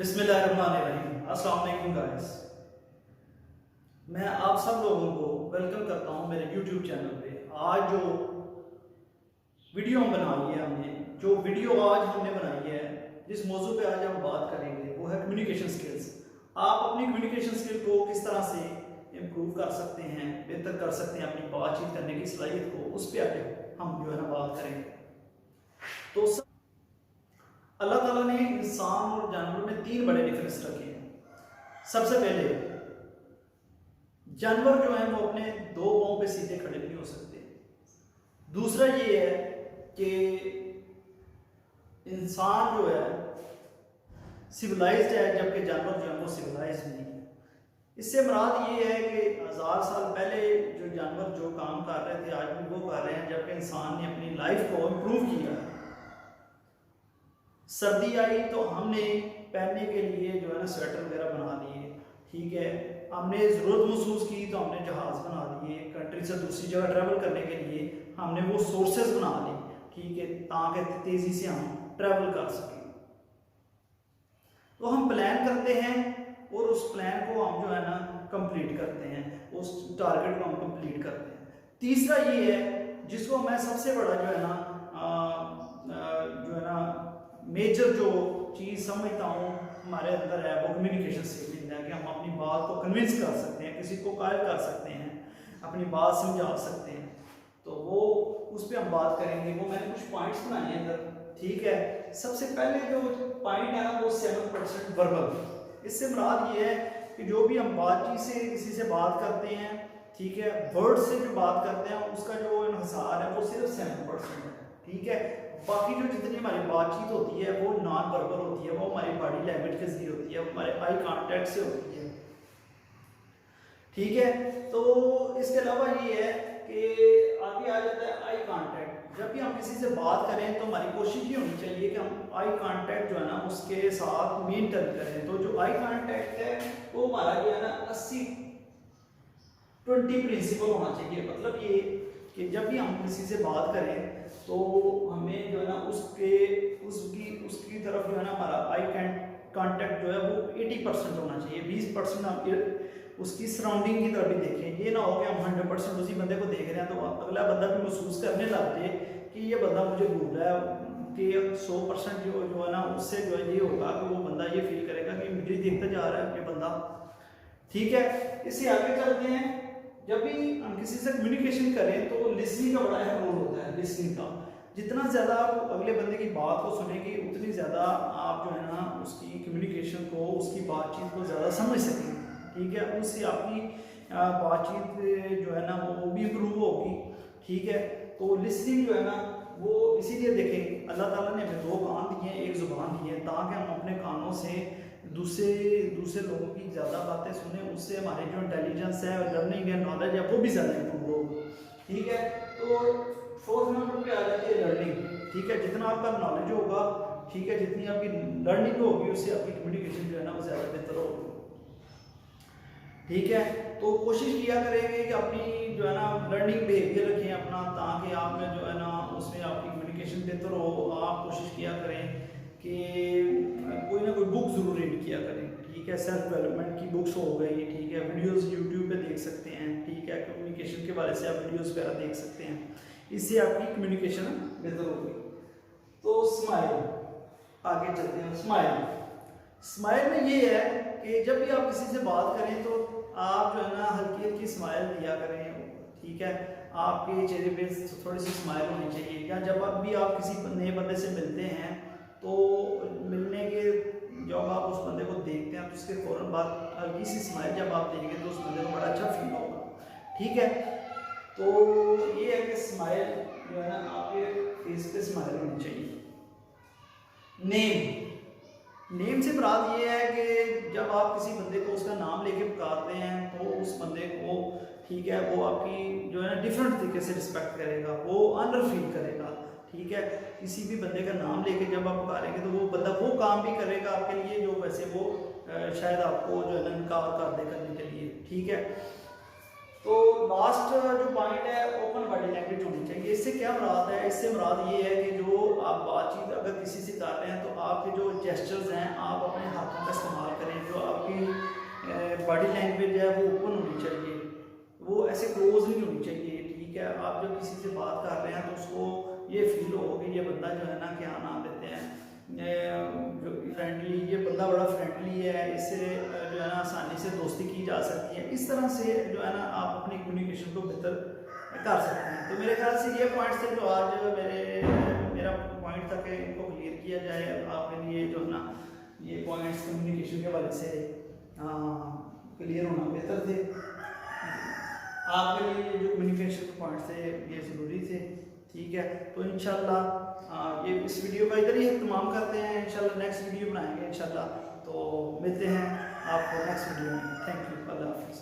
बिस्मिल्लाहिर्रहमानिर्रहीम। अस्सलाम वालेकुम गाइस, मैं आप सब लोगों को वेलकम करता हूं मेरे YouTube चैनल पे। आज जो वीडियो बनाई है हमने, जो वीडियो आज हमने बनाई है, जिस मौजू पे आज हम बात करेंगे वो है कम्युनिकेशन स्किल्स। आप अपनी कम्युनिकेशन स्किल को किस तरह से इम्प्रूव कर सकते हैं, बेहतर कर सकते हैं, अपनी बातचीत करने की सलाहियत को, उस पर आगे हम जो है ना बात करेंगे। तो अल्लाह ताला ने इंसान और जानवर में तीन बड़े डिफरेंस रखे हैं। सबसे पहले, जानवर जो है वो अपने दो पांव पे सीधे खड़े नहीं हो सकते। दूसरा ये है कि इंसान जो है सिविलाइज्ड है, जबकि जानवर जो है वो सिविलाइज्ड नहीं है। इससे मुराद ये है कि 1000 साल पहले जो जानवर जो काम कर रहे थे आज भी वो कर रहे हैं, जबकि इंसान ने अपनी लाइफ को इम्प्रूव किया। सर्दी आई तो हमने पहनने के लिए जो है ना स्वेटर वगैरह बना लिए, ठीक है। हमने ज़रूरत महसूस की तो हमने जहाज़ बना दिए, कंट्री से दूसरी जगह ट्रैवल करने के लिए हमने वो सोर्सेज बना ली, ठीक है, ताकि तेज़ी से हम ट्रैवल कर सकें। तो हम प्लान करते हैं और उस प्लान को हम जो है ना कंप्लीट करते हैं, उस टारगेट को हम कंप्लीट करते हैं। तीसरा ये है जिसको मैं सबसे बड़ा जो है ना मेजर जो चीज़ समझता हूँ हमारे अंदर है, वो कम्युनिकेशन स्किल है कि हम अपनी बात को कन्विंस कर सकते हैं, किसी को कायल कर सकते हैं, अपनी बात समझा सकते हैं। तो वो उस पर हम बात करेंगे। वो मैंने कुछ पॉइंट्स बनाए हैं अंदर, ठीक है। सबसे पहले जो पॉइंट है ना वो 7% वर्बल। इससे मुराद ये है कि जो भी हम बातचीत से किसी से बात करते हैं, ठीक है, वर्ड से जो बात करते हैं उसका जो इन्हिसार है वो सिर्फ 7% है, ठीक है। बाकी जो जितनी हमारी बातचीत होती है वो नॉन वर्बल होती है, वो हमारी बॉडी लैंग्वेज के जरिए होती है, हमारे आई कांटेक्ट से होती है, ठीक है। तो इसके अलावा ये है कि आगे आ जाता है आई कांटेक्ट। जब भी हम किसी से बात करें तो हमारी कोशिश ये होनी चाहिए कि हम आई कांटेक्ट जो है ना उसके साथ मेंटेन करें। तो जो आई कांटेक्ट है वो हमारा जो है ना 80-20 प्रिंसिपल होना चाहिए। मतलब ये कि जब भी हम किसी से बात करें तो हमें जो है ना उसकी तरफ जो है ना हमारा आई कांटेक्ट जो है वो 80% होना चाहिए। 20% हम उसकी सराउंडिंग की तरफ भी देखें। ये ना हो कि हम 100% उसी बंदे को देख रहे हैं तो अगला बंदा भी महसूस करने लग जाए कि ये बंदा मुझे भूल रहा है, कि 100% जो है ना उससे जो है ये होगा कि वो बंदा ये फील करेगा कि मुझे देखता जा रहा है ये बंदा, ठीक है। इससे आगे चलते हैं। जब भी हम किसी से कम्युनिकेशन करें तो लिसनिंग का बड़ा अहम रोल होता है। लिसनिंग का जितना ज़्यादा आप अगले बंदे की बात को सुनेंगे उतनी ज़्यादा आप जो है ना उसकी कम्युनिकेशन को, उसकी बातचीत को ज़्यादा समझ सकेंगे, ठीक है। उससे आपकी बातचीत जो है ना वो भी इम्प्रूव होगी, ठीक है। तो लिसनिंग जो है ना वो इसीलिए देखें अल्लाह ताला ने हमें 2 कान दिए हैं, 1 ज़ुबान दी है, ताकि हम अपने कानों से दूसरे लोगों की ज़्यादा बातें सुने। उससे हमारे जो इंटेलिजेंस है, लर्निंग है, नॉलेज है वो भी ज़्यादा इम्प्रूव होगी, ठीक है। तो 4th नंबर पे आ जाती है लर्निंग, ठीक है। जितना आपका नॉलेज होगा, ठीक है, जितनी आपकी लर्निंग होगी उससे आपकी कम्युनिकेशन जो है ना वो ज़्यादा बेहतर होगी, ठीक है। तो कोशिश किया करेंगे कि अपनी जो है ना लर्निंग बिहेवियर रखें अपना, ताकि आप में जो है ना उसमें आपकी कम्युनिकेशन बेहतर हो। आप कोशिश किया करें कि कोई ना कोई बुक ज़रूर रीड किया करें, ठीक है। सेल्फ डेवलपमेंट की बुक्स हो गई, ठीक है। वीडियोस यूट्यूब पे देख सकते हैं, ठीक है। कम्युनिकेशन के बारे से आप वीडियोस वगैरह देख सकते हैं, इससे आपकी कम्युनिकेशन बेहतर होगी। तो स्माइल, आगे चलते हैं। स्माइल में ये है कि जब भी आप किसी से बात करें तो आप जो है ना हल्की हल्की स्माइल दिया करें, ठीक है। आपके चेहरे पे थोड़ी सी स्माइल होनी चाहिए। या जब भी आप किसी नए बंदे से मिलते हैं तो मिलने के जब आप उस बंदे को देखते हैं तो उसके फ़ौरन बाद हल्की सी स्माइल जब आप देंगे तो उस बंदे को बड़ा अच्छा फील होगा, ठीक है। तो ये है कि स्माइल जो है ना आपके फेस पे स्माइल होनी चाहिए। नेम से मुराद ये है कि जब आप किसी बंदे को उसका नाम लेके पुकारते हैं तो उस बंदे को, ठीक है, वो आपकी जो है ना डिफरेंट तरीके से रिस्पेक्ट करेगा, वो ऑनर फील करेगा, ठीक है। किसी भी बंदे का नाम लेके जब आप पुकारेंगे तो वो बंदा वो काम भी करेगा आपके लिए जो वैसे वो शायद आपको जो है ना इनकार कर दे करने के लिए, ठीक है। तो लास्ट जो पॉइंट है ओपन बॉडी लैंग्वेज होनी चाहिए। इससे क्या मुराद है? इससे मुराद ये है कि जो आप बातचीत अगर किसी से कर रहे हैं तो आपके जो जेस्चर्स हैं आप अपने हाथों का बॉडी लैंग्वेज है वो ओपन होनी चाहिए, वो ऐसे क्लोज नहीं होनी चाहिए। ठीक है, आप जब किसी से बात कर रहे हैं तो उसको ये फील हो कि ये बंदा जो है ना, क्या नाम लेते हैं, जो फ्रेंडली, ये बंदा बड़ा फ्रेंडली है, इससे जो है ना आसानी से दोस्ती की जा सकती है। इस तरह से जो है ना आप अपनी कम्युनिकेशन को बेहतर कर सकते हैं। तो मेरे ख्याल से ये पॉइंट्स थे जो आज मेरा पॉइंट था कि इनको क्लियर किया जाए आपके लिए, जो है ना ये पॉइंट्स कम्युनिकेशन के हवाले से क्लियर होना बेहतर थे आपके लिए। जो कम्युनिकेशन के पॉइंट्स थे ये ज़रूरी थे। ठीक है, तो इंशाल्लाह ये इस वीडियो का इधर ही तमाम करते हैं। इंशाल्लाह नेक्स्ट वीडियो बनाएंगे इंशाल्लाह। तो मिलते हैं आपको नेक्स्ट वीडियो में। थैंक यू, अल्लाह हाफिज़।